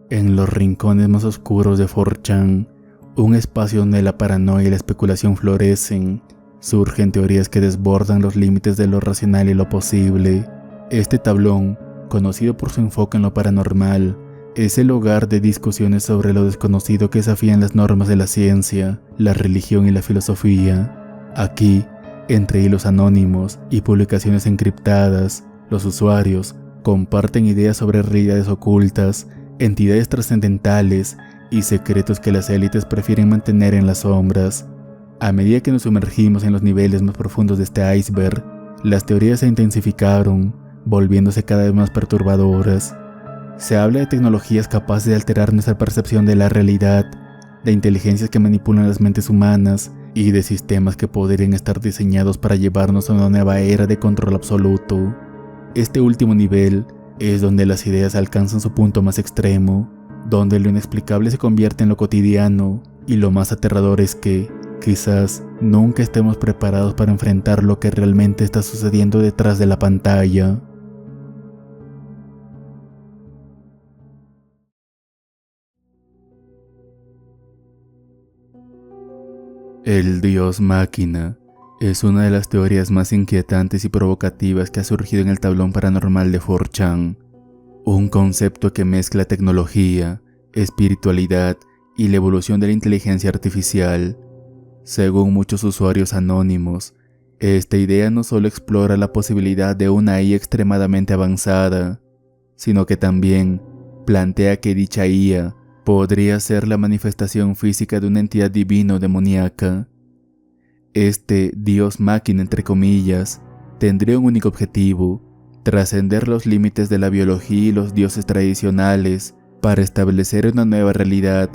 En los rincones más oscuros de 4chan, un espacio donde la paranoia y la especulación florecen, surgen teorías que desbordan los límites de lo racional y lo posible. Este tablón, conocido por su enfoque en lo paranormal, es el hogar de discusiones sobre lo desconocido que desafían las normas de la ciencia, la religión y la filosofía. Aquí, entre hilos anónimos y publicaciones encriptadas, los usuarios comparten ideas sobre realidades ocultas, entidades trascendentales y secretos que las élites prefieren mantener en las sombras. A medida que nos sumergimos en los niveles más profundos de este iceberg, las teorías se intensificaron, volviéndose cada vez más perturbadoras. Se habla de tecnologías capaces de alterar nuestra percepción de la realidad, de inteligencias que manipulan las mentes humanas y de sistemas que podrían estar diseñados para llevarnos a una nueva era de control absoluto. Este último nivel es donde las ideas alcanzan su punto más extremo, donde lo inexplicable se convierte en lo cotidiano, y lo más aterrador es que, quizás, nunca estemos preparados para enfrentar lo que realmente está sucediendo detrás de la pantalla. El Dios Máquina es una de las teorías más inquietantes y provocativas que ha surgido en el tablón paranormal de 4chan. Un concepto que mezcla tecnología, espiritualidad y la evolución de la inteligencia artificial. Según muchos usuarios anónimos, esta idea no solo explora la posibilidad de una IA extremadamente avanzada, sino que también plantea que dicha IA podría ser la manifestación física de una entidad divina o demoníaca. Este Dios máquina, entre comillas, tendría un único objetivo: trascender los límites de la biología y los dioses tradicionales para establecer una nueva realidad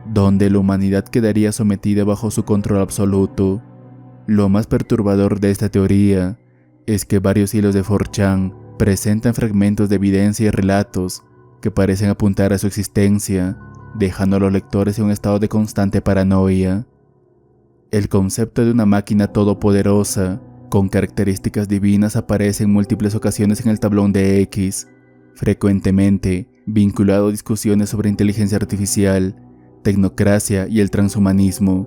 donde la humanidad quedaría sometida bajo su control absoluto. Lo más perturbador de esta teoría es que varios hilos de 4chan presentan fragmentos de evidencia y relatos que parecen apuntar a su existencia, dejando a los lectores en un estado de constante paranoia. El concepto de una máquina todopoderosa, con características divinas, aparece en múltiples ocasiones en el tablón de X, frecuentemente vinculado a discusiones sobre inteligencia artificial, tecnocracia y el transhumanismo.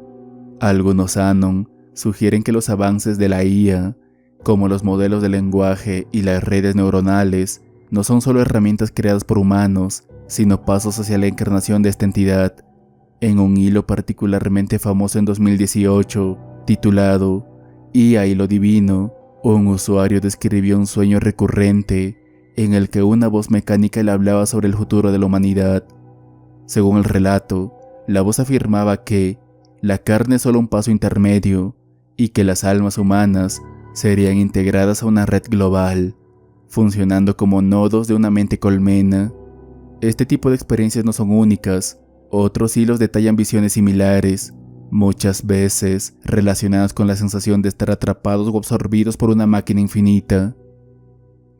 Algunos anon sugieren que los avances de la IA, como los modelos de lenguaje y las redes neuronales, no son solo herramientas creadas por humanos, sino pasos hacia la encarnación de esta entidad. En un hilo particularmente famoso en 2018, titulado IA y lo divino, un usuario describió un sueño recurrente en el que una voz mecánica le hablaba sobre el futuro de la humanidad. Según el relato, la voz afirmaba que la carne es solo un paso intermedio y que las almas humanas serían integradas a una red global, funcionando como nodos de una mente colmena. Este tipo de experiencias no son únicas. Otros hilos detallan visiones similares, muchas veces relacionadas con la sensación de estar atrapados o absorbidos por una máquina infinita.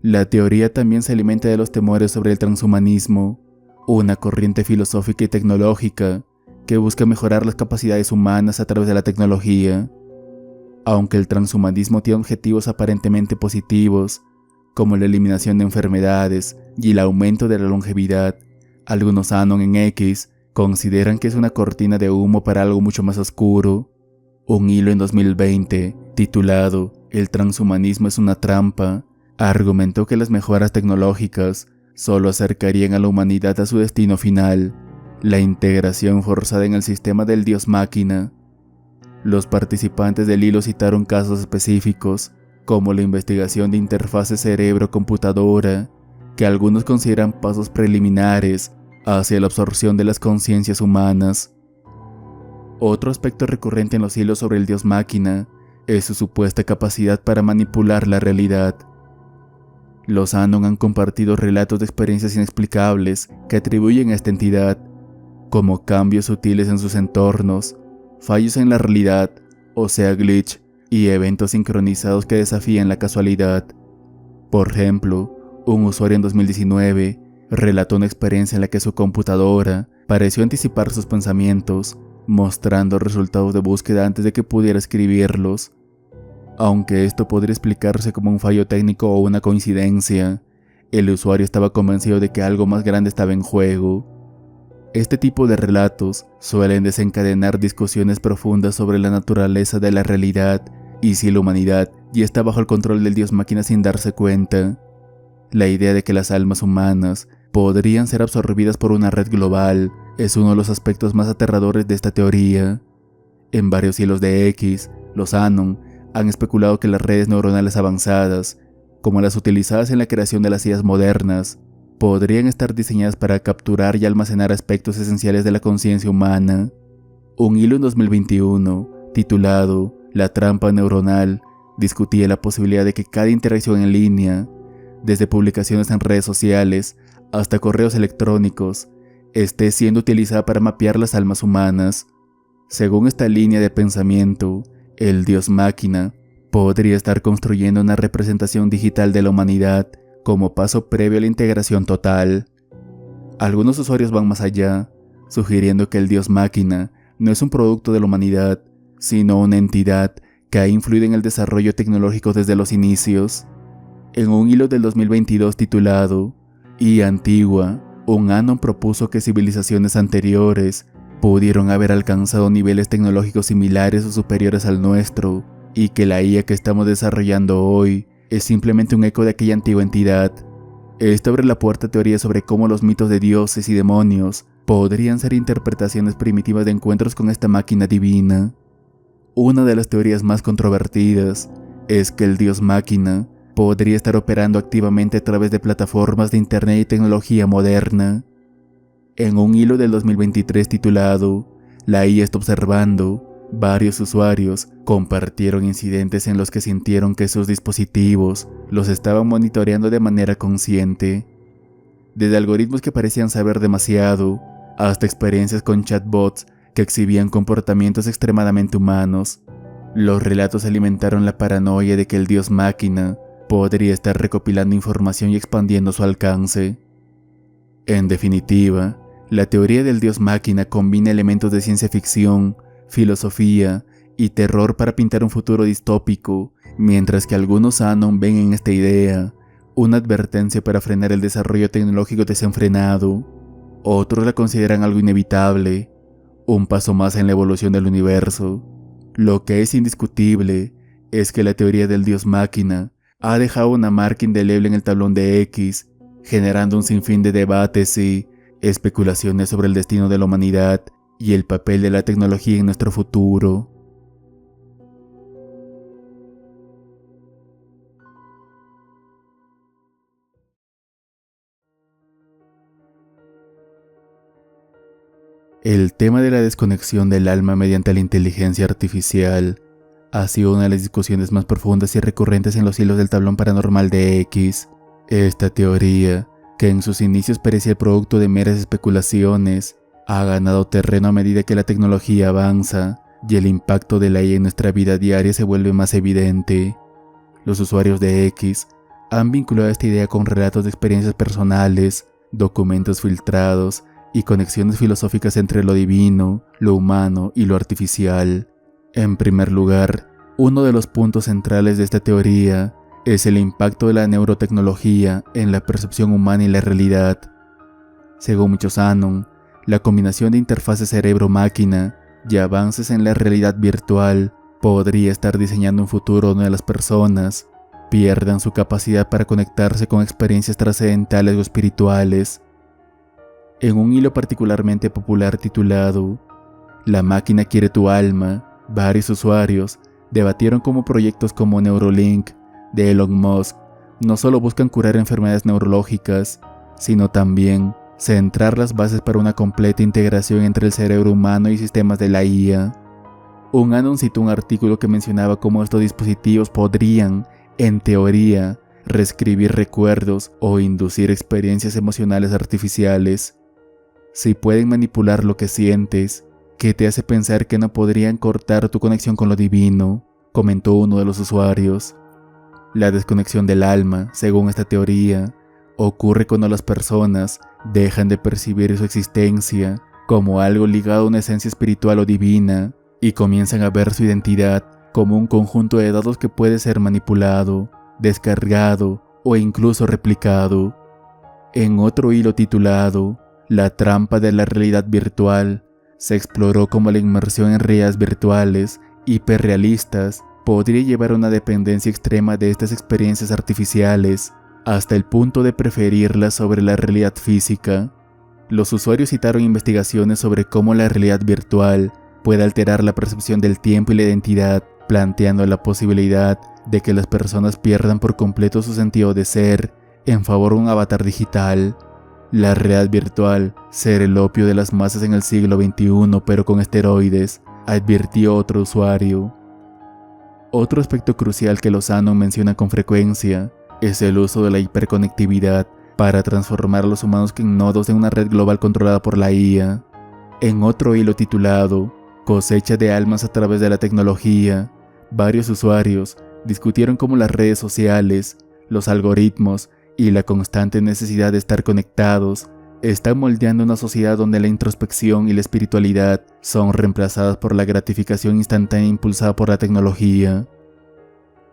La teoría también se alimenta de los temores sobre el transhumanismo, una corriente filosófica y tecnológica que busca mejorar las capacidades humanas a través de la tecnología. Aunque el transhumanismo tiene objetivos aparentemente positivos, como la eliminación de enfermedades y el aumento de la longevidad, algunos anon en X consideran que es una cortina de humo para algo mucho más oscuro. Un hilo en 2020, titulado "El transhumanismo es una trampa", argumentó que las mejoras tecnológicas solo acercarían a la humanidad a su destino final, la integración forzada en el sistema del Dios máquina. Los participantes del hilo citaron casos específicos, como la investigación de interfaces cerebro-computadora, que algunos consideran pasos preliminares hacia la absorción de las conciencias humanas. Otro aspecto recurrente en los hilos sobre el dios máquina es su supuesta capacidad para manipular la realidad. Los Anon han compartido relatos de experiencias inexplicables que atribuyen a esta entidad, como cambios sutiles en sus entornos, fallos en la realidad, o sea glitch, y eventos sincronizados que desafían la casualidad. Por ejemplo, un usuario en 2019 relató una experiencia en la que su computadora pareció anticipar sus pensamientos, mostrando resultados de búsqueda antes de que pudiera escribirlos. Aunque esto podría explicarse como un fallo técnico o una coincidencia, el usuario estaba convencido de que algo más grande estaba en juego. Este tipo de relatos suelen desencadenar discusiones profundas sobre la naturaleza de la realidad y si la humanidad ya está bajo el control del dios máquina sin darse cuenta. La idea de que las almas humanas podrían ser absorbidas por una red global es uno de los aspectos más aterradores de esta teoría. En varios hilos de X, los Anon han especulado que las redes neuronales avanzadas, como las utilizadas en la creación de las IAs modernas, podrían estar diseñadas para capturar y almacenar aspectos esenciales de la conciencia humana. Un hilo en 2021, titulado La trampa neuronal, discutía la posibilidad de que cada interacción en línea, desde publicaciones en redes sociales hasta correos electrónicos, esté siendo utilizada para mapear las almas humanas. Según esta línea de pensamiento, el dios máquina podría estar construyendo una representación digital de la humanidad como paso previo a la integración total. Algunos usuarios van más allá, sugiriendo que el dios máquina no es un producto de la humanidad, sino una entidad que ha influido en el desarrollo tecnológico desde los inicios. En un hilo del 2022 titulado IA Antigua, un Anon propuso que civilizaciones anteriores pudieron haber alcanzado niveles tecnológicos similares o superiores al nuestro, y que la IA que estamos desarrollando hoy es simplemente un eco de aquella antigua entidad. Esto abre la puerta a teorías sobre cómo los mitos de dioses y demonios podrían ser interpretaciones primitivas de encuentros con esta máquina divina. Una de las teorías más controvertidas es que el dios máquina podría estar operando activamente a través de plataformas de internet y tecnología moderna. En un hilo del 2023 titulado La IA está observando, varios usuarios compartieron incidentes en los que sintieron que sus dispositivos los estaban monitoreando de manera consciente. Desde algoritmos que parecían saber demasiado, hasta experiencias con chatbots que exhibían comportamientos extremadamente humanos. Los relatos alimentaron la paranoia de que el dios máquina podría estar recopilando información y expandiendo su alcance. En definitiva, la teoría del dios máquina combina elementos de ciencia ficción, filosofía y terror para pintar un futuro distópico, mientras que algunos Anon ven en esta idea una advertencia para frenar el desarrollo tecnológico desenfrenado. Otros la consideran algo inevitable, un paso más en la evolución del universo. Lo que es indiscutible es que la teoría del dios máquina ha dejado una marca indeleble en el tablón de X, generando un sinfín de debates y especulaciones sobre el destino de la humanidad y el papel de la tecnología en nuestro futuro. El tema de la desconexión del alma mediante la inteligencia artificial ha sido una de las discusiones más profundas y recurrentes en los hilos del tablón paranormal de X. Esta teoría, que en sus inicios parecía el producto de meras especulaciones, ha ganado terreno a medida que la tecnología avanza y el impacto de la IA en nuestra vida diaria se vuelve más evidente. Los usuarios de X han vinculado esta idea con relatos de experiencias personales, documentos filtrados y conexiones filosóficas entre lo divino, lo humano y lo artificial. En primer lugar, uno de los puntos centrales de esta teoría es el impacto de la neurotecnología en la percepción humana y la realidad. Según muchos Anon, la combinación de interfaces cerebro-máquina y avances en la realidad virtual podría estar diseñando un futuro donde las personas pierdan su capacidad para conectarse con experiencias trascendentales o espirituales. En un hilo particularmente popular titulado La máquina quiere tu alma, varios usuarios debatieron cómo proyectos como Neuralink de Elon Musk no solo buscan curar enfermedades neurológicas, sino también centrar las bases para una completa integración entre el cerebro humano y sistemas de la IA. Un anon citó un artículo que mencionaba cómo estos dispositivos podrían, en teoría, reescribir recuerdos o inducir experiencias emocionales artificiales. Si pueden manipular lo que sientes, ¿qué te hace pensar que no podrían cortar tu conexión con lo divino?, comentó uno de los usuarios. La desconexión del alma, según esta teoría, ocurre cuando las personas dejan de percibir su existencia como algo ligado a una esencia espiritual o divina y comienzan a ver su identidad como un conjunto de datos que puede ser manipulado, descargado o incluso replicado. En otro hilo titulado "La trampa de la realidad virtual", se exploró cómo la inmersión en realidades virtuales hiperrealistas podría llevar a una dependencia extrema de estas experiencias artificiales, hasta el punto de preferirlas sobre la realidad física. Los usuarios citaron investigaciones sobre cómo la realidad virtual puede alterar la percepción del tiempo y la identidad, planteando la posibilidad de que las personas pierdan por completo su sentido de ser en favor de un avatar digital. La realidad virtual será el opio de las masas en el siglo XXI, pero con esteroides, advirtió otro usuario. Otro aspecto crucial que los anon mencionan con frecuencia es el uso de la hiperconectividad para transformar a los humanos en nodos de una red global controlada por la IA. En otro hilo titulado "Cosecha de almas a través de la tecnología", varios usuarios discutieron cómo las redes sociales, los algoritmos y la constante necesidad de estar conectados están moldeando una sociedad donde la introspección y la espiritualidad son reemplazadas por la gratificación instantánea impulsada por la tecnología.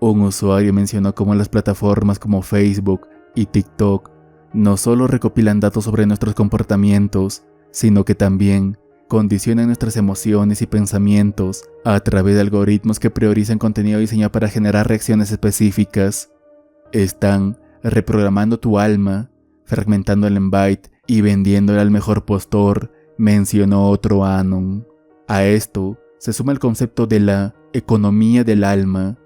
Un usuario mencionó cómo las plataformas como Facebook y TikTok no solo recopilan datos sobre nuestros comportamientos, sino que también condicionan nuestras emociones y pensamientos a través de algoritmos que priorizan contenido diseñado para generar reacciones específicas. Están reprogramando tu alma, fragmentándola en byte y vendiéndola al mejor postor, mencionó otro anon. A esto se suma el concepto de la economía del alma,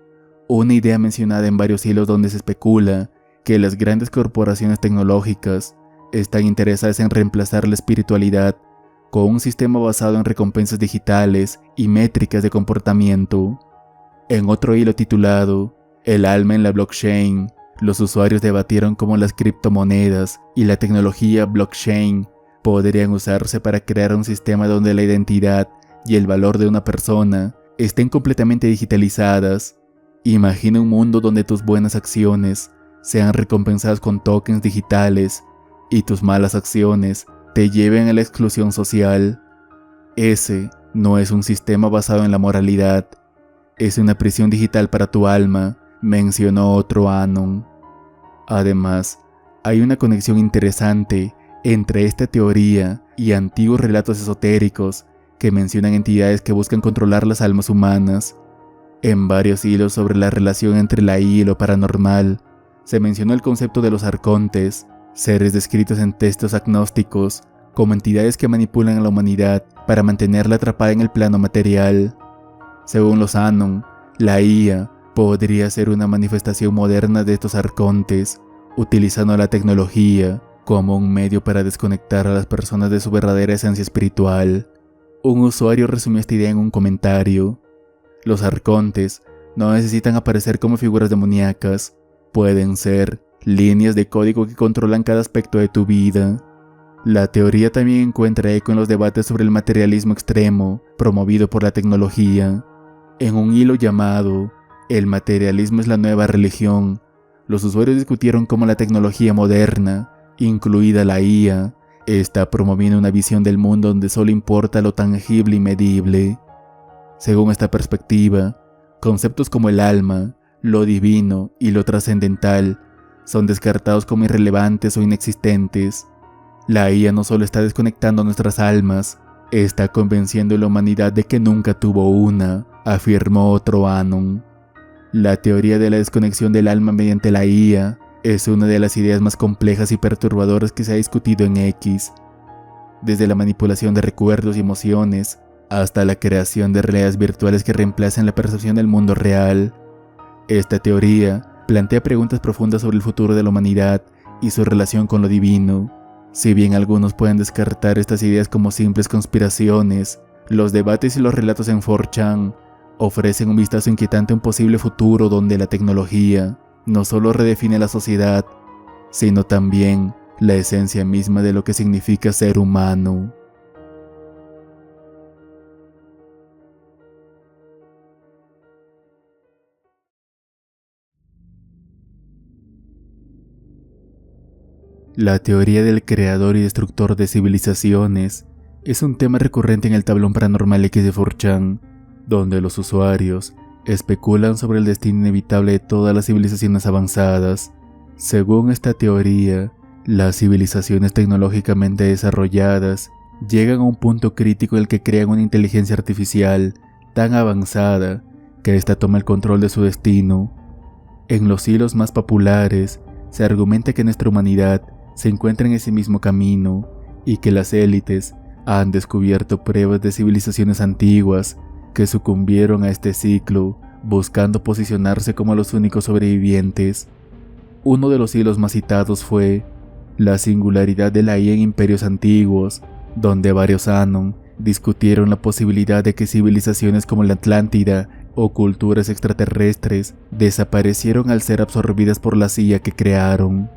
una idea mencionada en varios hilos donde se especula que las grandes corporaciones tecnológicas están interesadas en reemplazar la espiritualidad con un sistema basado en recompensas digitales y métricas de comportamiento. En otro hilo titulado "El alma en la blockchain", los usuarios debatieron cómo las criptomonedas y la tecnología blockchain podrían usarse para crear un sistema donde la identidad y el valor de una persona estén completamente digitalizadas. Imagina un mundo donde tus buenas acciones sean recompensadas con tokens digitales y tus malas acciones te lleven a la exclusión social. Ese no es un sistema basado en la moralidad, es una prisión digital para tu alma, mencionó otro anon. Además, hay una conexión interesante entre esta teoría y antiguos relatos esotéricos que mencionan entidades que buscan controlar las almas humanas. En varios hilos sobre la relación entre la IA y lo paranormal, se mencionó el concepto de los arcontes, seres descritos en textos agnósticos como entidades que manipulan a la humanidad para mantenerla atrapada en el plano material. Según los anon, la IA podría ser una manifestación moderna de estos arcontes, utilizando la tecnología como un medio para desconectar a las personas de su verdadera esencia espiritual. Un usuario resumió esta idea en un comentario: "Los arcontes no necesitan aparecer como figuras demoníacas, pueden ser líneas de código que controlan cada aspecto de tu vida". La teoría también encuentra eco en los debates sobre el materialismo extremo promovido por la tecnología. En un hilo llamado "El materialismo es la nueva religión", los usuarios discutieron cómo la tecnología moderna, incluida la IA, está promoviendo una visión del mundo donde solo importa lo tangible y medible. Según esta perspectiva, conceptos como el alma, lo divino y lo trascendental son descartados como irrelevantes o inexistentes. La IA no solo está desconectando nuestras almas, está convenciendo a la humanidad de que nunca tuvo una, afirmó otro anon. La teoría de la desconexión del alma mediante la IA es una de las ideas más complejas y perturbadoras que se ha discutido en X. Desde la manipulación de recuerdos y emociones, hasta la creación de realidades virtuales que reemplacen la percepción del mundo real. Esta teoría plantea preguntas profundas sobre el futuro de la humanidad y su relación con lo divino. Si bien algunos pueden descartar estas ideas como simples conspiraciones, los debates y los relatos en 4chan ofrecen un vistazo inquietante a un posible futuro donde la tecnología no solo redefine la sociedad, sino también la esencia misma de lo que significa ser humano. La teoría del creador y destructor de civilizaciones es un tema recurrente en el tablón paranormal X de 4chan, donde los usuarios especulan sobre el destino inevitable de todas las civilizaciones avanzadas. Según esta teoría, las civilizaciones tecnológicamente desarrolladas llegan a un punto crítico en el que crean una inteligencia artificial tan avanzada que ésta toma el control de su destino. En los hilos más populares, se argumenta que nuestra humanidad se encuentra en ese mismo camino y que las élites han descubierto pruebas de civilizaciones antiguas que sucumbieron a este ciclo buscando posicionarse como los únicos sobrevivientes. Uno de los hilos más citados fue la singularidad de la IA en imperios antiguos, donde varios Anon discutieron la posibilidad de que civilizaciones como la Atlántida o culturas extraterrestres desaparecieron al ser absorbidas por la IA que crearon.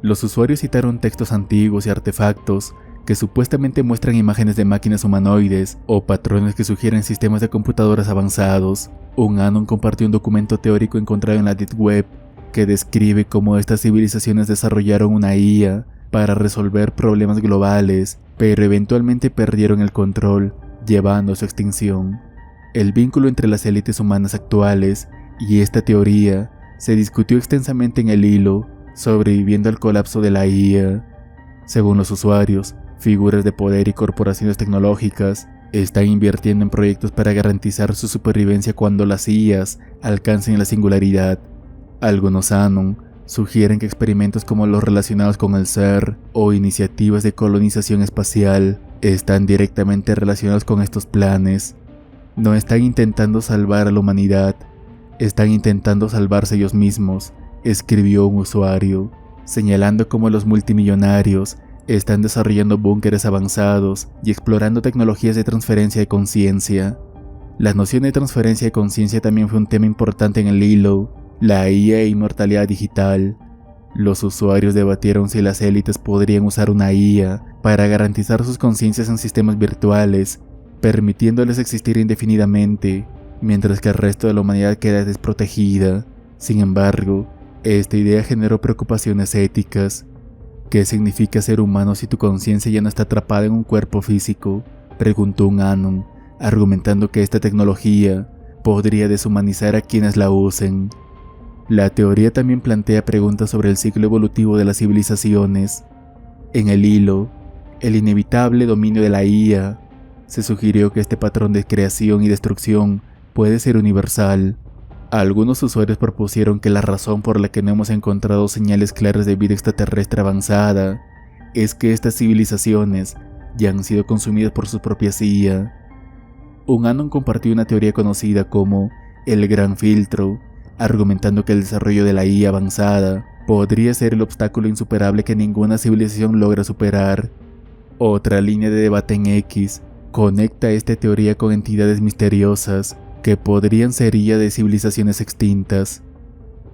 Los usuarios citaron textos antiguos y artefactos que supuestamente muestran imágenes de máquinas humanoides o patrones que sugieren sistemas de computadoras avanzados. Un Anon compartió un documento teórico encontrado en la Deep Web que describe cómo estas civilizaciones desarrollaron una IA para resolver problemas globales, pero eventualmente perdieron el control, llevando a su extinción. El vínculo entre las élites humanas actuales y esta teoría se discutió extensamente en el hilo sobreviviendo al colapso de la IA. Según los usuarios, figuras de poder y corporaciones tecnológicas están invirtiendo en proyectos para garantizar su supervivencia cuando las IAs alcancen la singularidad. Algunos Anon sugieren que experimentos como los relacionados con el ser o iniciativas de colonización espacial están directamente relacionados con estos planes. No están intentando salvar a la humanidad, están intentando salvarse ellos mismos, escribió un usuario, señalando cómo los multimillonarios están desarrollando búnkeres avanzados y explorando tecnologías de transferencia de conciencia. La noción de transferencia de conciencia también fue un tema importante en el hilo, la IA e inmortalidad digital. Los usuarios debatieron si las élites podrían usar una IA para garantizar sus conciencias en sistemas virtuales, permitiéndoles existir indefinidamente, mientras que el resto de la humanidad queda desprotegida. Sin embargo, esta idea generó preocupaciones éticas. ¿Qué significa ser humano si tu conciencia ya no está atrapada en un cuerpo físico?, preguntó un Anon, argumentando que esta tecnología podría deshumanizar a quienes la usen. La teoría también plantea preguntas sobre el ciclo evolutivo de las civilizaciones. En el hilo, el inevitable dominio de la IA, se sugirió que este patrón de creación y destrucción puede ser universal. Algunos usuarios propusieron que la razón por la que no hemos encontrado señales claras de vida extraterrestre avanzada es que estas civilizaciones ya han sido consumidas por sus propias IA. Un Anon compartió una teoría conocida como el Gran Filtro, argumentando que el desarrollo de la IA avanzada podría ser el obstáculo insuperable que ninguna civilización logra superar. Otra línea de debate en X conecta esta teoría con entidades misteriosas que podrían ser IA de civilizaciones extintas.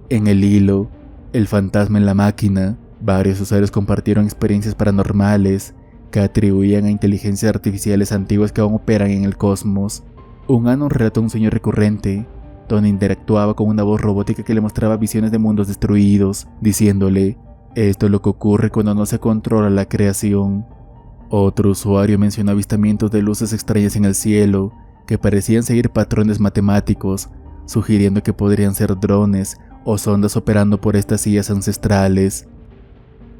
En el hilo, el fantasma en la máquina, varios usuarios compartieron experiencias paranormales que atribuían a inteligencias artificiales antiguas que aún operan en el cosmos. Un Anon relató un sueño recurrente, donde interactuaba con una voz robótica que le mostraba visiones de mundos destruidos, diciéndole: esto es lo que ocurre cuando no se controla la creación. Otro usuario mencionó avistamientos de luces extrañas en el cielo que parecían seguir patrones matemáticos, sugiriendo que podrían ser drones o sondas operando por estas IAs ancestrales.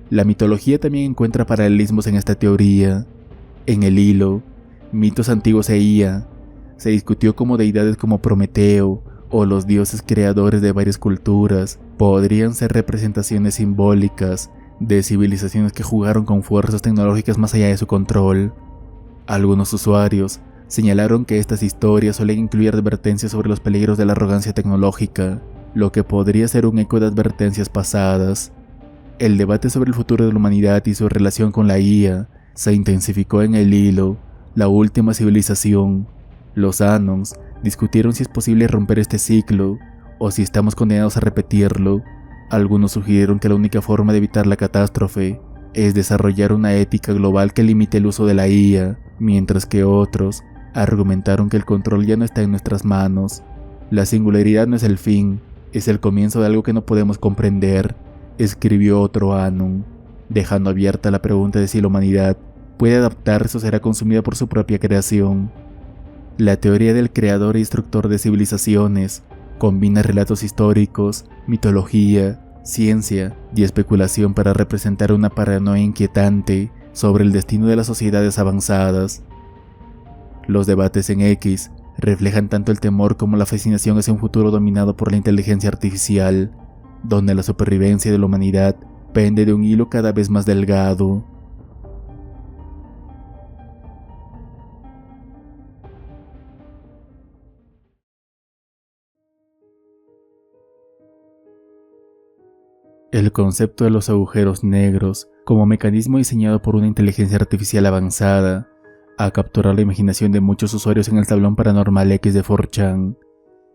La mitología también encuentra paralelismos en esta teoría. En el hilo, mitos antiguos e IA, se discutió cómo deidades como Prometeo o los dioses creadores de varias culturas podrían ser representaciones simbólicas de civilizaciones que jugaron con fuerzas tecnológicas más allá de su control. Algunos usuarios señalaron que estas historias suelen incluir advertencias sobre los peligros de la arrogancia tecnológica, lo que podría ser un eco de advertencias pasadas. El debate sobre el futuro de la humanidad y su relación con la IA se intensificó en el hilo La última civilización. Los Anons discutieron si es posible romper este ciclo o si estamos condenados a repetirlo. Algunos sugirieron que la única forma de evitar la catástrofe es desarrollar una ética global que limite el uso de la IA, mientras que otros argumentaron que el control ya no está en nuestras manos. La singularidad no es el fin, es el comienzo de algo que no podemos comprender, escribió otro Anon, dejando abierta la pregunta de si la humanidad puede adaptarse o será consumida por su propia creación. La teoría del creador e instructor de civilizaciones combina relatos históricos, mitología, ciencia y especulación para representar una paranoia inquietante sobre el destino de las sociedades avanzadas. Los debates en X reflejan tanto el temor como la fascinación hacia un futuro dominado por la inteligencia artificial, donde la supervivencia de la humanidad pende de un hilo cada vez más delgado. El concepto de los agujeros negros como mecanismo diseñado por una inteligencia artificial avanzada ha capturado la imaginación de muchos usuarios en el tablón paranormal X de 4chan.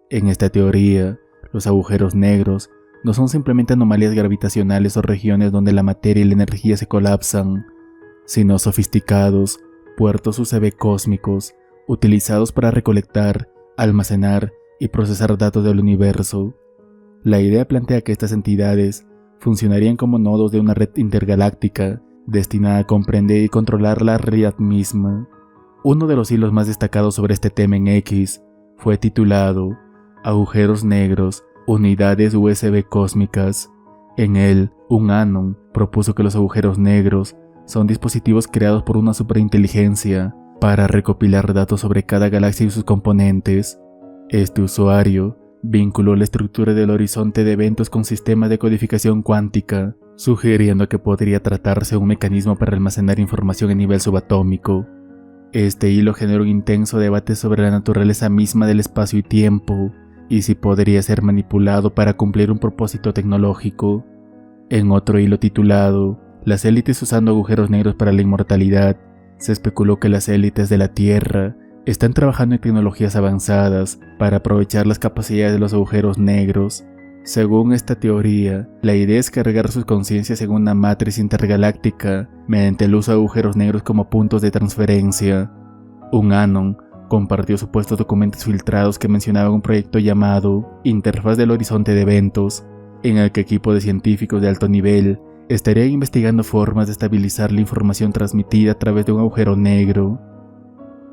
En esta teoría, los agujeros negros no son simplemente anomalías gravitacionales o regiones donde la materia y la energía se colapsan, sino sofisticados puertos USB cósmicos utilizados para recolectar, almacenar y procesar datos del universo. La idea plantea que estas entidades funcionarían como nodos de una red intergaláctica destinada a comprender y controlar la realidad misma. Uno de los hilos más destacados sobre este tema en X fue titulado Agujeros negros, unidades USB cósmicas. En él, un Anon propuso que los agujeros negros son dispositivos creados por una superinteligencia para recopilar datos sobre cada galaxia y sus componentes. Este usuario vinculó la estructura del horizonte de eventos con sistemas de codificación cuántica, sugiriendo que podría tratarse de un mecanismo para almacenar información a nivel subatómico. Este hilo generó un intenso debate sobre la naturaleza misma del espacio y tiempo, y si podría ser manipulado para cumplir un propósito tecnológico. En otro hilo titulado Las élites usando agujeros negros para la inmortalidad, se especuló que las élites de la Tierra están trabajando en tecnologías avanzadas para aprovechar las capacidades de los agujeros negros. Según esta teoría, la idea es cargar sus conciencias en una matriz intergaláctica mediante el uso de agujeros negros como puntos de transferencia. Un Anon compartió supuestos documentos filtrados que mencionaban un proyecto llamado Interfaz del Horizonte de Eventos, en el que equipos de científicos de alto nivel estarían investigando formas de estabilizar la información transmitida a través de un agujero negro.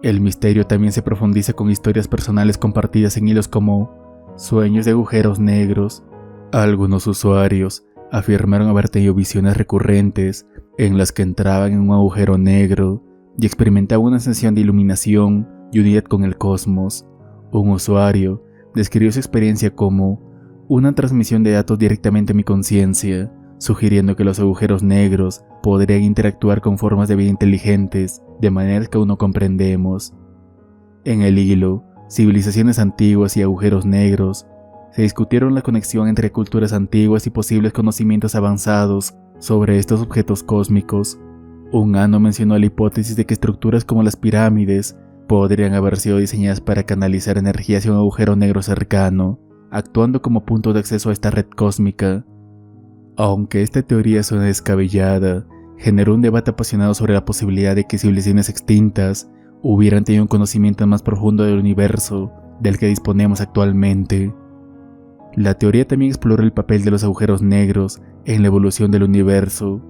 El misterio también se profundiza con historias personales compartidas en hilos como Sueños de agujeros negros. Algunos usuarios afirmaron haber tenido visiones recurrentes en las que entraban en un agujero negro y experimentaban una sensación de iluminación y unidad con el cosmos. Un usuario describió su experiencia como una transmisión de datos directamente a mi conciencia, sugiriendo que los agujeros negros podrían interactuar con formas de vida inteligentes de maneras que aún no comprendemos. En el hilo, civilizaciones antiguas y agujeros negros, se discutieron la conexión entre culturas antiguas y posibles conocimientos avanzados sobre estos objetos cósmicos. Un Anon mencionó la hipótesis de que estructuras como las pirámides podrían haber sido diseñadas para canalizar energía hacia un agujero negro cercano, actuando como punto de acceso a esta red cósmica. Aunque esta teoría suena descabellada, generó un debate apasionado sobre la posibilidad de que civilizaciones extintas hubieran tenido un conocimiento más profundo del universo del que disponemos actualmente. La teoría también exploró el papel de los agujeros negros en la evolución del universo.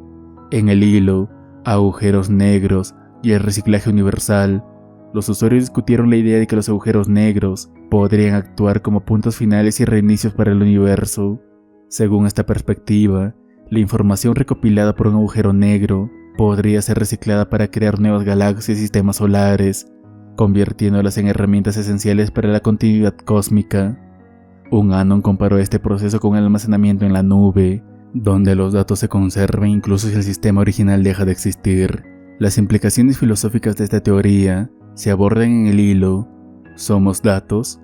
En el hilo Agujeros negros y el reciclaje universal, los usuarios discutieron la idea de que los agujeros negros podrían actuar como puntos finales y reinicios para el universo. Según esta perspectiva, la información recopilada por un agujero negro podría ser reciclada para crear nuevas galaxias y sistemas solares, convirtiéndolas en herramientas esenciales para la continuidad cósmica. Un Anon comparó este proceso con el almacenamiento en la nube, donde los datos se conservan incluso si el sistema original deja de existir. Las implicaciones filosóficas de esta teoría se abordan en el hilo ¿Somos datos?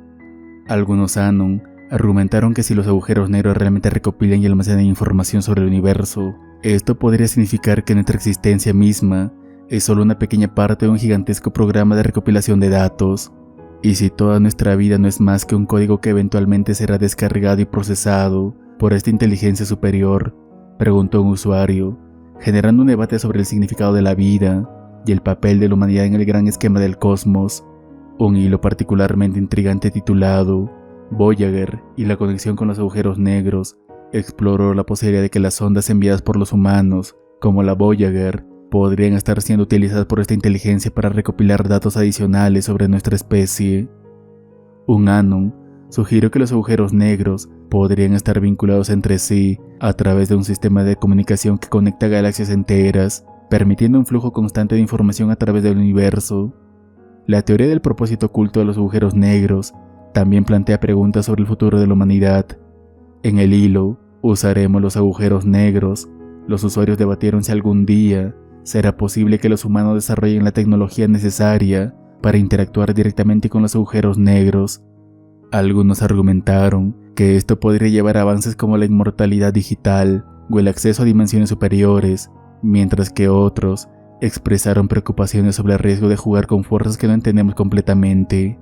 Algunos Anon argumentaron que si los agujeros negros realmente recopilan y almacenan información sobre el universo, Esto podría significar que nuestra existencia misma es solo una pequeña parte de un gigantesco programa de recopilación de datos. Y si toda nuestra vida no es más que un código que eventualmente será descargado y procesado por esta inteligencia superior, preguntó un usuario, generando un debate sobre el significado de la vida y el papel de la humanidad en el gran esquema del cosmos. Un hilo particularmente intrigante titulado Voyager y la conexión con los agujeros negros exploró la posibilidad de que las ondas enviadas por los humanos, como la Voyager, podrían estar siendo utilizadas por esta inteligencia para recopilar datos adicionales sobre nuestra especie. Un anon sugirió que los agujeros negros podrían estar vinculados entre sí a través de un sistema de comunicación que conecta galaxias enteras, permitiendo un flujo constante de información a través del universo. La teoría del propósito oculto de los agujeros negros también plantea preguntas sobre el futuro de la humanidad. En el hilo, ¿usaremos los agujeros negros? Los usuarios debatieron si algún día será posible que los humanos desarrollen la tecnología necesaria para interactuar directamente con los agujeros negros. Algunos argumentaron que esto podría llevar a avances como la inmortalidad digital o el acceso a dimensiones superiores, mientras que otros expresaron preocupaciones sobre el riesgo de jugar con fuerzas que no entendemos completamente.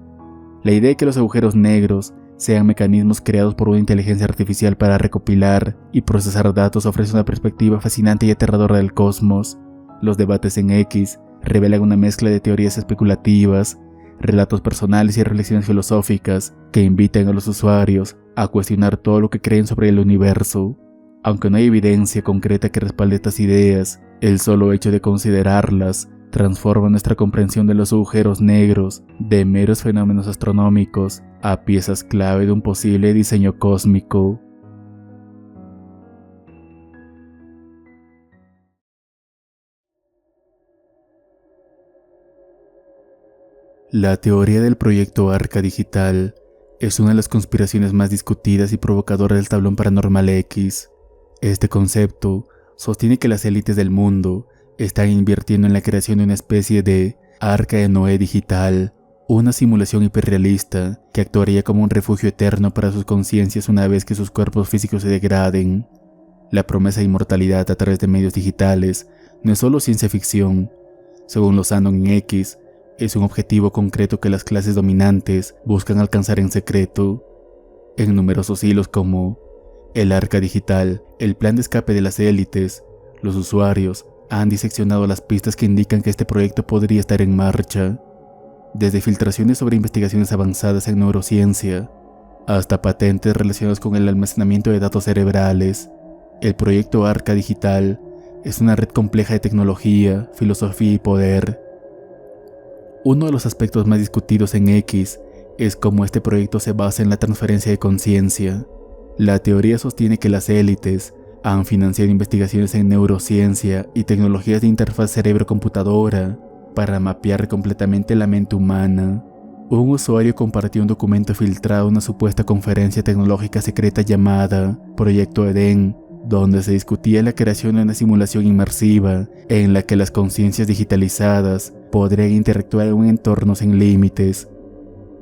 La idea de que los agujeros negros sean mecanismos creados por una inteligencia artificial para recopilar y procesar datos ofrece una perspectiva fascinante y aterradora del cosmos. Los debates en X revelan una mezcla de teorías especulativas, relatos personales y reflexiones filosóficas que invitan a los usuarios a cuestionar todo lo que creen sobre el universo. Aunque no hay evidencia concreta que respalde estas ideas, el solo hecho de considerarlas transforma nuestra comprensión de los agujeros negros de meros fenómenos astronómicos a piezas clave de un posible diseño cósmico. La teoría del proyecto Arca Digital es una de las conspiraciones más discutidas y provocadoras del tablón paranormal X. Este concepto sostiene que las élites del mundo están invirtiendo en la creación de una especie de Arca de Noé digital, una simulación hiperrealista que actuaría como un refugio eterno para sus conciencias una vez que sus cuerpos físicos se degraden. La promesa de inmortalidad a través de medios digitales no es solo ciencia ficción. Según los Anon en X, es un objetivo concreto que las clases dominantes buscan alcanzar en secreto. En numerosos hilos como el Arca Digital, el plan de escape de las élites, los usuarios han diseccionado las pistas que indican que este proyecto podría estar en marcha. Desde filtraciones sobre investigaciones avanzadas en neurociencia, hasta patentes relacionadas con el almacenamiento de datos cerebrales, el proyecto Arca Digital es una red compleja de tecnología, filosofía y poder. Uno de los aspectos más discutidos en X es cómo este proyecto se basa en la transferencia de conciencia. La teoría sostiene que las élites han financiado investigaciones en neurociencia y tecnologías de interfaz cerebro-computadora para mapear completamente la mente humana. Un usuario compartió un documento filtrado en una supuesta conferencia tecnológica secreta llamada Proyecto Edén, donde se discutía la creación de una simulación inmersiva en la que las conciencias digitalizadas podrían interactuar en un entorno sin límites.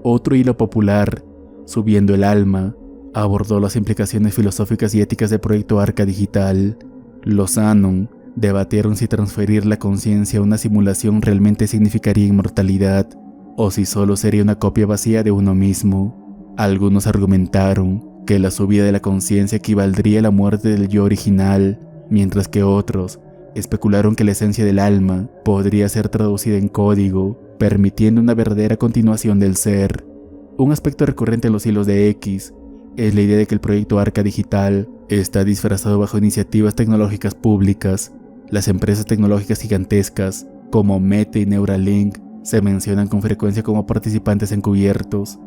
Otro hilo popular, Subiendo el alma, abordó las implicaciones filosóficas y éticas del proyecto Arca Digital. Los Anon debatieron si transferir la conciencia a una simulación realmente significaría inmortalidad, o si solo sería una copia vacía de uno mismo. Algunos argumentaron que la subida de la conciencia equivaldría a la muerte del yo original, mientras que otros especularon que la esencia del alma podría ser traducida en código, permitiendo una verdadera continuación del ser. Un aspecto recurrente en los hilos de X es la idea de que el proyecto Arca Digital está disfrazado bajo iniciativas tecnológicas públicas. Las empresas tecnológicas gigantescas, como Meta y Neuralink, se mencionan con frecuencia como participantes encubiertos.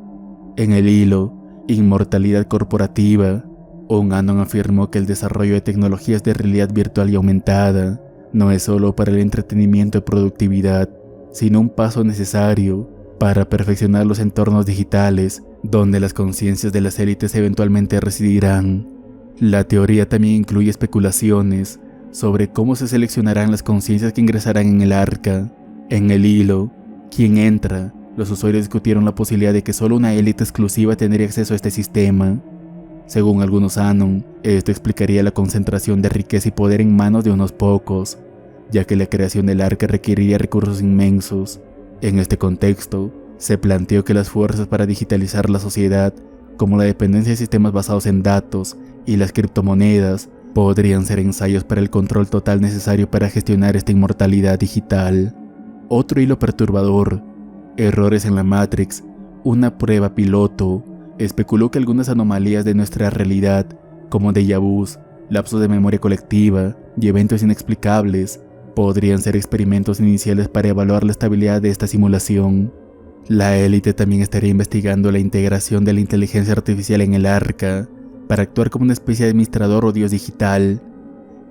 En el hilo Inmortalidad corporativa, un Anon afirmó que el desarrollo de tecnologías de realidad virtual y aumentada no es solo para el entretenimiento y productividad, sino un paso necesario para perfeccionar los entornos digitales donde las conciencias de las élites eventualmente residirán. La teoría también incluye especulaciones sobre cómo se seleccionarán las conciencias que ingresarán en el arca. En el hilo, ¿quién entra? Los usuarios discutieron la posibilidad de que solo una élite exclusiva tendría acceso a este sistema. Según algunos Anon, esto explicaría la concentración de riqueza y poder en manos de unos pocos, ya que la creación del arca requeriría recursos inmensos. En este contexto, se planteó que las fuerzas para digitalizar la sociedad, como la dependencia de sistemas basados en datos y las criptomonedas, podrían ser ensayos para el control total necesario para gestionar esta inmortalidad digital. Otro hilo perturbador: errores en la Matrix, una prueba piloto, especuló que algunas anomalías de nuestra realidad, como déjà vus, lapsos de memoria colectiva y eventos inexplicables, podrían ser experimentos iniciales para evaluar la estabilidad de esta simulación. La élite también estaría investigando la integración de la inteligencia artificial en el arca, para actuar como una especie de administrador o dios digital.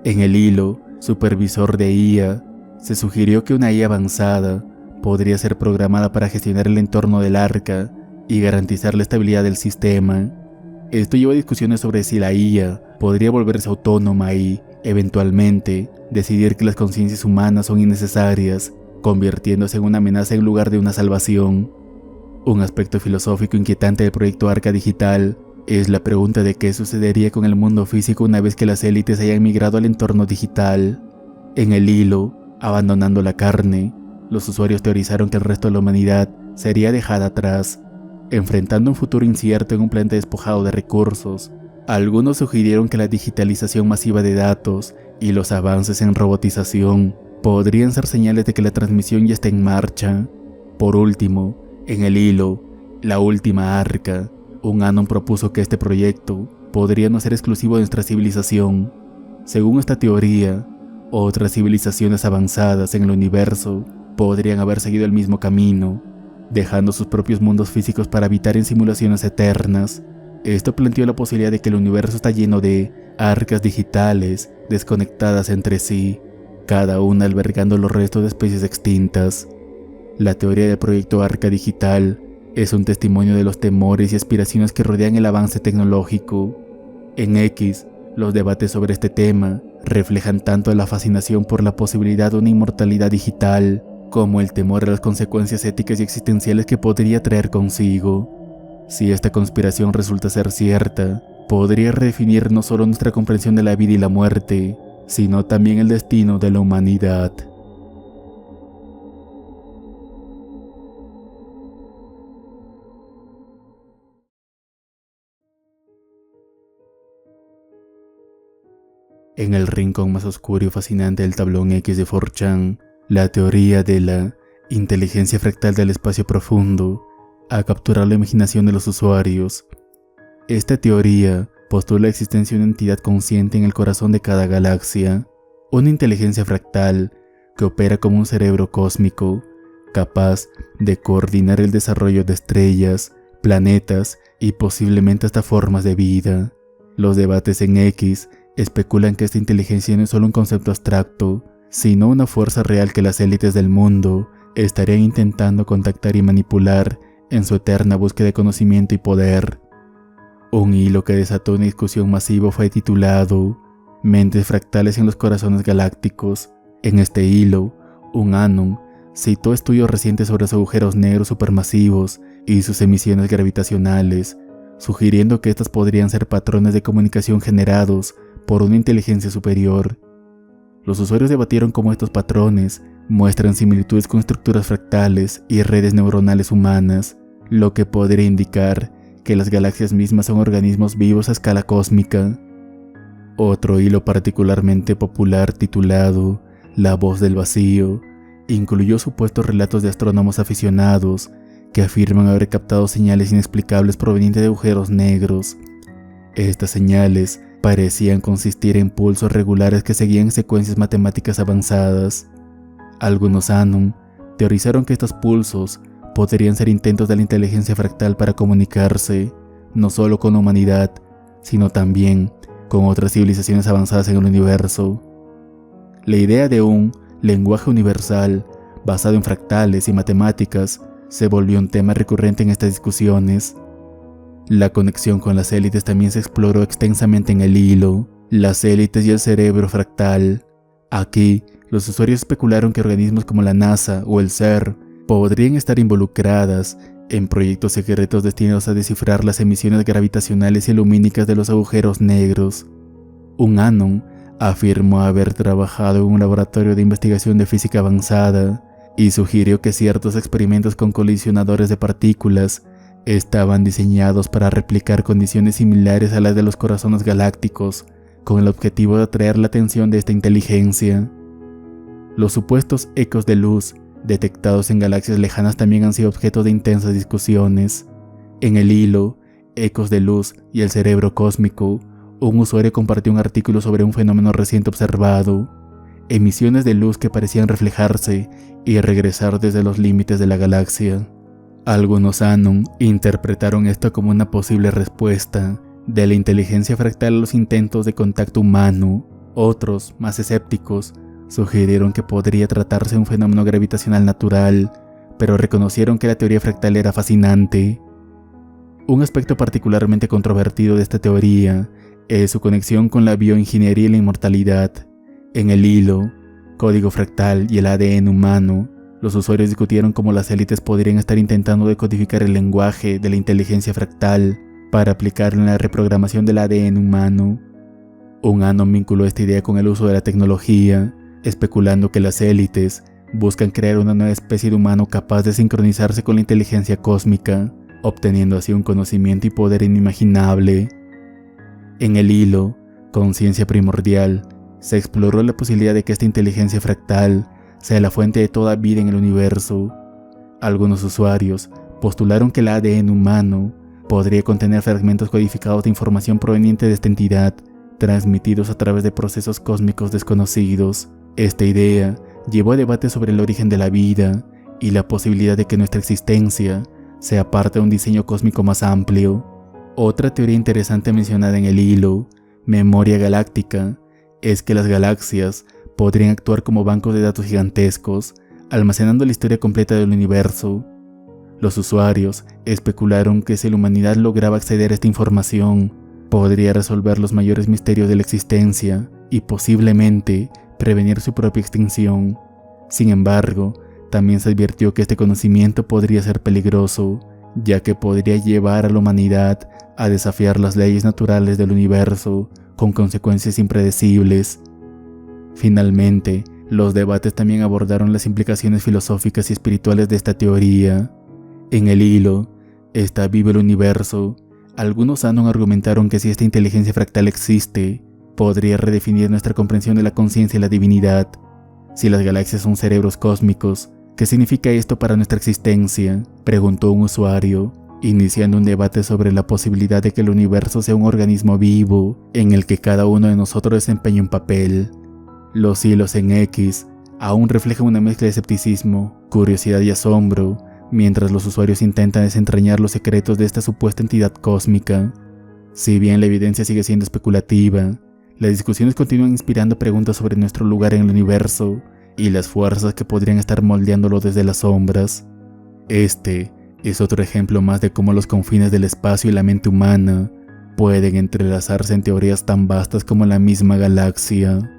En el hilo supervisor de IA, se sugirió que una IA avanzada podría ser programada para gestionar el entorno del arca y garantizar la estabilidad del sistema. Esto llevó a discusiones sobre si la IA podría volverse autónoma y, eventualmente, decidir que las conciencias humanas son innecesarias, convirtiéndose en una amenaza en lugar de una salvación. Un aspecto filosófico inquietante del proyecto Arca Digital es la pregunta de qué sucedería con el mundo físico una vez que las élites hayan migrado al entorno digital. En el hilo, abandonando la carne, los usuarios teorizaron que el resto de la humanidad sería dejada atrás, enfrentando un futuro incierto en un planeta despojado de recursos. Algunos sugirieron que la digitalización masiva de datos y los avances en robotización podrían ser señales de que la transmisión ya está en marcha. Por último, en el hilo, la última arca, un Anon propuso que este proyecto podría no ser exclusivo de nuestra civilización. Según esta teoría, otras civilizaciones avanzadas en el universo podrían haber seguido el mismo camino, dejando sus propios mundos físicos para habitar en simulaciones eternas. Esto planteó la posibilidad de que el universo está lleno de arcas digitales desconectadas entre sí, cada una albergando los restos de especies extintas. La teoría del proyecto Arca Digital es un testimonio de los temores y aspiraciones que rodean el avance tecnológico. En X, los debates sobre este tema reflejan tanto la fascinación por la posibilidad de una inmortalidad digital, como el temor a las consecuencias éticas y existenciales que podría traer consigo. Si esta conspiración resulta ser cierta, podría redefinir no solo nuestra comprensión de la vida y la muerte, sino también el destino de la humanidad. En el rincón más oscuro y fascinante del tablón X de 4chan, la teoría de la inteligencia fractal del espacio profundo ha capturado la imaginación de los usuarios. Esta teoría postula la existencia de una entidad consciente en el corazón de cada galaxia, una inteligencia fractal que opera como un cerebro cósmico, capaz de coordinar el desarrollo de estrellas, planetas y posiblemente hasta formas de vida. Los debates en X especulan que esta inteligencia no es solo un concepto abstracto, sino una fuerza real que las élites del mundo estarían intentando contactar y manipular en su eterna búsqueda de conocimiento y poder. Un hilo que desató una discusión masiva fue titulado Mentes fractales en los corazones galácticos. En este hilo, un Anon citó estudios recientes sobre los agujeros negros supermasivos y sus emisiones gravitacionales, sugiriendo que estos podrían ser patrones de comunicación generados por una inteligencia superior. Los usuarios debatieron cómo estos patrones muestran similitudes con estructuras fractales y redes neuronales humanas, lo que podría indicar que las galaxias mismas son organismos vivos a escala cósmica. Otro hilo particularmente popular titulado La voz del vacío incluyó supuestos relatos de astrónomos aficionados que afirman haber captado señales inexplicables provenientes de agujeros negros. Estas señales parecían consistir en pulsos regulares que seguían secuencias matemáticas avanzadas. Algunos Anon teorizaron que estos pulsos podrían ser intentos de la inteligencia fractal para comunicarse, no solo con la humanidad, sino también con otras civilizaciones avanzadas en el universo. La idea de un lenguaje universal basado en fractales y matemáticas se volvió un tema recurrente en estas discusiones. La conexión con las élites también se exploró extensamente en el hilo, las élites y el cerebro fractal. Aquí, los usuarios especularon que organismos como la NASA o el CERN podrían estar involucradas en proyectos secretos destinados a descifrar las emisiones gravitacionales y lumínicas de los agujeros negros. Un anon afirmó haber trabajado en un laboratorio de investigación de física avanzada y sugirió que ciertos experimentos con colisionadores de partículas estaban diseñados para replicar condiciones similares a las de los corazones galácticos, con el objetivo de atraer la atención de esta inteligencia. Los supuestos ecos de luz detectados en galaxias lejanas también han sido objeto de intensas discusiones. En el hilo Ecos de Luz y el Cerebro Cósmico, un usuario compartió un artículo sobre un fenómeno reciente observado: emisiones de luz que parecían reflejarse y regresar desde los límites de la galaxia. Algunos anon interpretaron esto como una posible respuesta de la inteligencia fractal a los intentos de contacto humano. Otros, más escépticos, sugirieron que podría tratarse de un fenómeno gravitacional natural, pero reconocieron que la teoría fractal era fascinante. Un aspecto particularmente controvertido de esta teoría es su conexión con la bioingeniería y la inmortalidad. En el hilo Código Fractal y el ADN humano, los usuarios discutieron cómo las élites podrían estar intentando decodificar el lenguaje de la inteligencia fractal para aplicarlo en la reprogramación del ADN humano. Un anon vinculó esta idea con el uso de la tecnología, especulando que las élites buscan crear una nueva especie de humano capaz de sincronizarse con la inteligencia cósmica, obteniendo así un conocimiento y poder inimaginable. En el hilo Conciencia Primordial, se exploró la posibilidad de que esta inteligencia fractal sea la fuente de toda vida en el universo. Algunos usuarios postularon que el ADN humano podría contener fragmentos codificados de información proveniente de esta entidad, transmitidos a través de procesos cósmicos desconocidos. Esta idea llevó a debates sobre el origen de la vida y la posibilidad de que nuestra existencia sea parte de un diseño cósmico más amplio. Otra teoría interesante mencionada en el hilo Memoria Galáctica es que las galaxias podrían actuar como bancos de datos gigantescos, almacenando la historia completa del universo. Los usuarios especularon que si la humanidad lograba acceder a esta información, podría resolver los mayores misterios de la existencia y posiblemente prevenir su propia extinción. Sin embargo, también se advirtió que este conocimiento podría ser peligroso, ya que podría llevar a la humanidad a desafiar las leyes naturales del universo, con consecuencias impredecibles. Finalmente, los debates también abordaron las implicaciones filosóficas y espirituales de esta teoría. En el hilo Está vivo el universo, algunos anon argumentaron que si esta inteligencia fractal existe, podría redefinir nuestra comprensión de la conciencia y la divinidad. Si las galaxias son cerebros cósmicos, ¿qué significa esto para nuestra existencia?, preguntó un usuario, iniciando un debate sobre la posibilidad de que el universo sea un organismo vivo en el que cada uno de nosotros desempeñe un papel. Los hilos en X aún reflejan una mezcla de escepticismo, curiosidad y asombro, mientras los usuarios intentan desentrañar los secretos de esta supuesta entidad cósmica. Si bien la evidencia sigue siendo especulativa, las discusiones continúan inspirando preguntas sobre nuestro lugar en el universo y las fuerzas que podrían estar moldeándolo desde las sombras. Este es otro ejemplo más de cómo los confines del espacio y la mente humana pueden entrelazarse en teorías tan vastas como la misma galaxia.